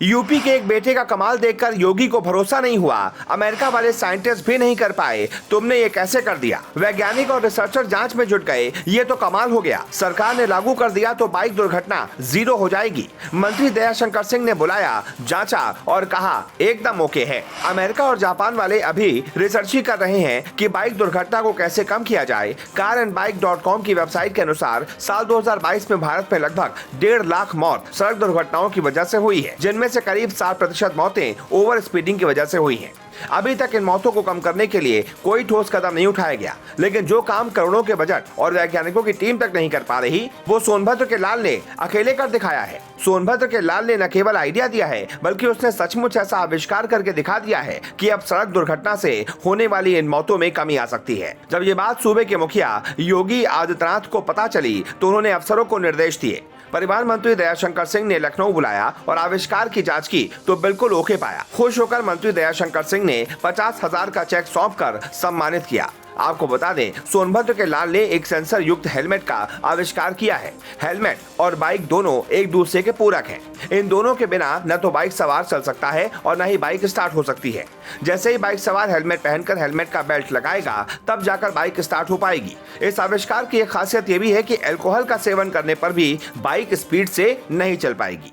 UP के एक बेटे का कमाल देखकर योगी को भरोसा नहीं हुआ। अमेरिका वाले साइंटिस्ट भी नहीं कर पाए, तुमने ये कैसे कर दिया। वैज्ञानिक और रिसर्चर जांच में जुट गए, ये तो कमाल हो गया। सरकार ने लागू कर दिया तो बाइक दुर्घटना 0 हो जाएगी। मंत्री दयाशंकर सिंह ने बुलाया, जांचा और कहा एकदम ओके है। अमेरिका और जापान वाले अभी रिसर्च ही कर रहे हैं कि बाइक दुर्घटना को कैसे कम किया जाए। car&bike.com की वेबसाइट के अनुसार साल 2022 में भारत में लगभग 1.5 लाख मौत सड़क दुर्घटनाओं की वजह से हुई है, जिनमें से करीब 60% मौतें ओवर स्पीडिंग की वजह से हुई हैं। अभी तक इन मौतों को कम करने के लिए कोई ठोस कदम नहीं उठाया गया, लेकिन जो काम करोड़ों के बजट और वैज्ञानिकों की टीम तक नहीं कर पा रही, वो सोनभद्र के लाल ने अकेले कर दिखाया है। सोनभद्र के लाल ने न केवल आइडिया दिया है, बल्कि उसने सचमुच ऐसा आविष्कार करके दिखा दिया है कि अब सड़क दुर्घटना से होने वाली इन मौतों में कमी आ सकती है। जब ये बात सूबे के मुखिया योगी आदित्यनाथ को पता चली तो उन्होंने अफसरों को निर्देश दिए। परिवहन मंत्री दयाशंकर सिंह ने लखनऊ बुलाया और आविष्कार की जांच की तो बिल्कुल ओके पाया। खुश होकर मंत्री दयाशंकर सिंह ने 50,000 का चेक सौंपकर सम्मानित किया। आपको बता दें, सोनभद्र के लाल ने एक सेंसर युक्त हेलमेट का आविष्कार किया है। हेलमेट और बाइक दोनों एक दूसरे के पूरक हैं। इन दोनों के बिना न तो बाइक सवार चल सकता है और न ही बाइक स्टार्ट हो सकती है। जैसे ही बाइक सवार हेलमेट पहनकर हेलमेट का बेल्ट लगाएगा, तब जाकर बाइक स्टार्ट हो पाएगी। इस आविष्कार की एक खासियत ये भी है कि अल्कोहल का सेवन करने पर भी बाइक स्पीड से नहीं चल पाएगी।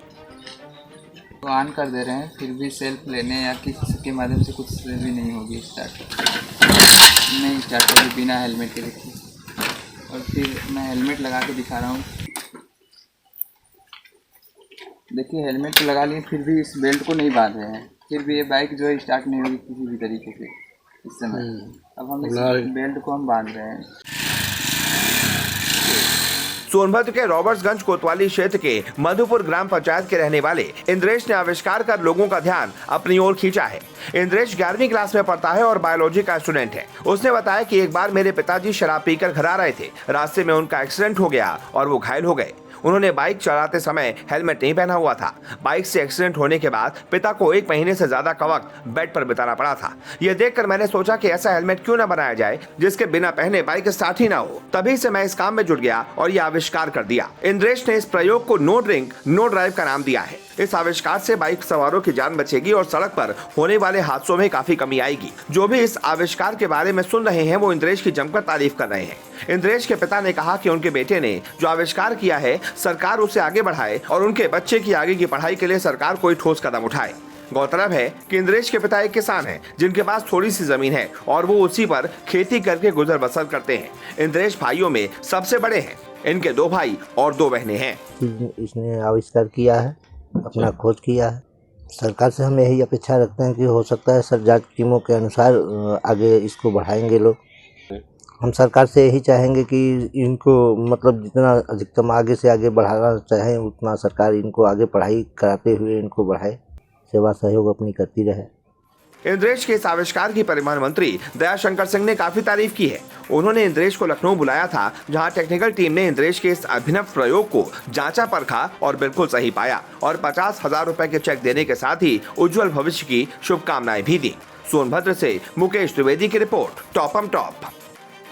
तो ऑन कर दे रहे हैं, फिर भी सेल्फ लेने या किसी के माध्यम से कुछ भी नहीं होगी स्टार्ट। नहीं स्टार्ट होगी बिना हेलमेट के। देखिए, और फिर मैं हेलमेट लगा के दिखा रहा हूँ। देखिए, हेलमेट तो लगा लिए, फिर भी इस बेल्ट को नहीं बांध रहे हैं, फिर भी ये बाइक जो है स्टार्ट नहीं होगी किसी भी तरीके से इस समय। अब हम इस बेल्ट को हम बांध रहे हैं। सोनभद्र के रॉबर्ट्सगंज कोतवाली क्षेत्र के मधुपुर ग्राम पंचायत के रहने वाले इंद्रेश ने आविष्कार कर लोगों का ध्यान अपनी ओर खींचा है। इंद्रेश 11वीं क्लास में पढ़ता है और बायोलॉजी का स्टूडेंट है। उसने बताया कि एक बार मेरे पिताजी शराब पीकर घर आ रहे थे। रास्ते में उनका एक्सीडेंट हो गया और वो घायल हो गए। उन्होंने बाइक चलाते समय हेलमेट नहीं पहना हुआ था। बाइक से एक्सीडेंट होने के बाद पिता को 1 महीने से ज्यादा का वक्त बेड पर बिताना पड़ा था। यह देखकर मैंने सोचा कि ऐसा हेलमेट क्यों न बनाया जाए जिसके बिना पहने बाइक स्टार्ट ही ना हो। तभी से मैं इस काम में जुट गया और यह आविष्कार कर दिया। इंद्रेश ने इस प्रयोग को नो ड्रिंक नो ड्राइव का नाम दिया है। इस आविष्कार से बाइक सवारों की जान बचेगी और सड़क पर होने वाले हादसों में काफी कमी आएगी। जो भी इस आविष्कार के बारे में सुन रहे हैं, वो इंद्रेश की जमकर तारीफ कर रहे हैं। इंद्रेश के पिता ने कहा कि उनके बेटे ने जो आविष्कार किया है, सरकार उसे आगे बढ़ाए और उनके बच्चे की आगे की पढ़ाई के लिए सरकार कोई ठोस कदम उठाए। गौरतलब है कि इंद्रेश के पिता एक किसान हैं, जिनके पास थोड़ी सी जमीन है और वो उसी पर खेती करके गुजर बसर करते हैं। इंद्रेश भाइयों में सबसे बड़े हैं। इनके 2 भाई और 2 बहनें हैं। इसने आविष्कार किया है, अपना खोज किया है। सरकार से हम यही अपेक्षा रखते हैं कि हो सकता है सर जांच टीमों के अनुसार आगे इसको बढ़ाएंगे लोग। हम सरकार से यही चाहेंगे कि इनको मतलब जितना अधिकतम आगे से आगे बढ़ाना चाहें, उतना सरकार इनको आगे पढ़ाई कराते हुए इनको बढ़ाए, सेवा सहयोग अपनी करती रहे। इंद्रेश के इस आविष्कार की परिवहन मंत्री दयाशंकर सिंह ने काफी तारीफ की है। उन्होंने इंद्रेश को लखनऊ बुलाया था, जहां टेक्निकल टीम ने इंद्रेश के इस अभिनव प्रयोग को जांचा परखा और बिल्कुल सही पाया और 50,000 रुपए के चेक देने के साथ ही उज्जवल भविष्य की शुभकामनाएं भी दी। सोनभद्र से मुकेश द्विवेदी की रिपोर्ट, टॉप।